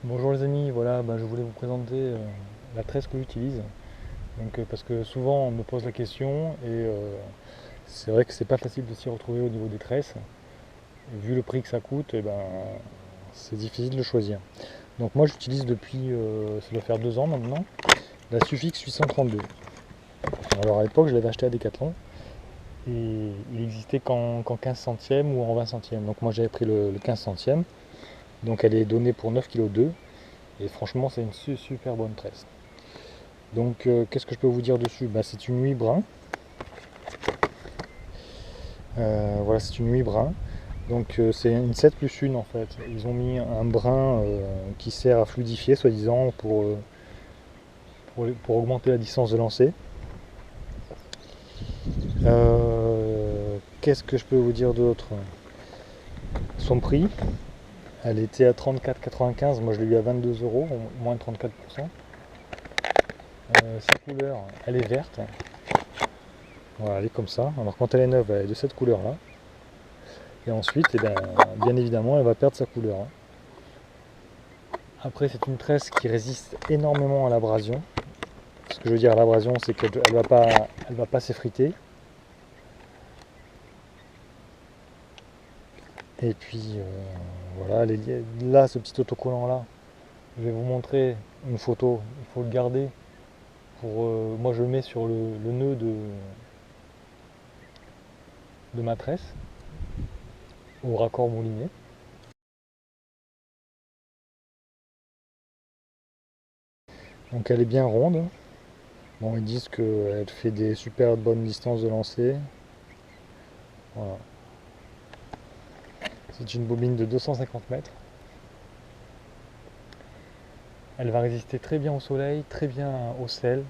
Bonjour les amis, voilà, je voulais vous présenter la tresse que j'utilise. Parce que souvent on me pose la question et c'est vrai que c'est pas facile de s'y retrouver au niveau des tresses. Et vu le prix que ça coûte, c'est difficile de le choisir. Donc moi j'utilise depuis, ça doit faire 2 ans maintenant, la Sufix 832. Alors à l'époque je l'avais acheté à Decathlon et il existait qu'en 15 centièmes ou en 20 centièmes. Donc moi j'avais pris le 15 centièmes. Donc elle est donnée pour 9,2 kg et franchement c'est une super bonne tresse. Qu'est-ce que je peux vous dire dessus? C'est une nuit brun. Voilà, c'est une nuit brun. C'est une 7 plus 1 en fait. Ils ont mis un brin qui sert à fluidifier, soi-disant, pour augmenter la distance de lancer. Qu'est-ce que je peux vous dire d'autre? Son prix, elle était à 34,95. Moi je l'ai eu à 22 euros, moins de 34%. Sa couleur, elle est verte. Voilà, elle est comme ça. Alors quand elle est neuve, elle est de cette couleur-là. Et ensuite, bien évidemment, elle va perdre sa couleur. Après, c'est une tresse qui résiste énormément à l'abrasion. Ce que je veux dire à l'abrasion, c'est qu'elle ne va pas s'effriter. Et puis, voilà, là, ce petit autocollant là, je vais vous montrer une photo. Il faut le garder. Moi, je le mets sur le nœud de ma tresse, au raccord moulinet. Donc, elle est bien ronde. Bon, ils disent qu'elle fait des super bonnes distances de lancer. Voilà. C'est une bobine de 250 mètres. Elle va résister très bien au soleil, très bien au sel.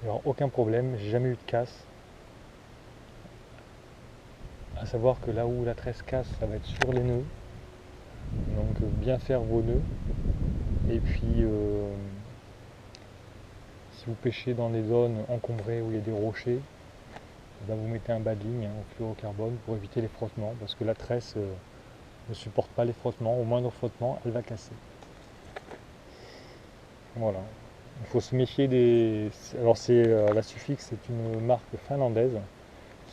Il n'y aura aucun problème, j'ai jamais eu de casse. À savoir que là où la tresse casse, ça va être sur les nœuds. Donc bien faire vos nœuds. Et puis si vous pêchez dans des zones encombrées où il y a des rochers, vous mettez un bas de ligne au fluorocarbone pour éviter les frottements, parce que la tresse ne supporte pas les frottements. Au moindre frottement, elle va casser. Voilà. Il faut se méfier des. Alors la Sufix, c'est une marque finlandaise.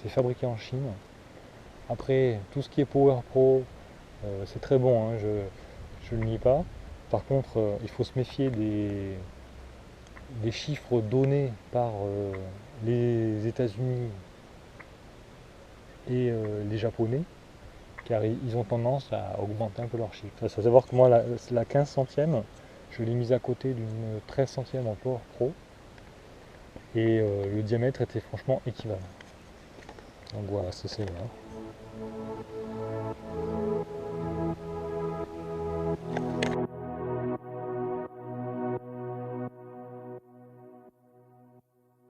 C'est fabriqué en Chine. Après, tout ce qui est Power Pro, c'est très bon, hein, je ne le nie pas. Par contre, il faut se méfier des chiffres donnés par les États-Unis et les Japonais, car ils ont tendance à augmenter un peu leurs chiffres. Il faut savoir que moi, la 15 centième, je l'ai mise à côté d'une 13 centième en Power Pro, et le diamètre était franchement équivalent. Donc voilà, c'est ça.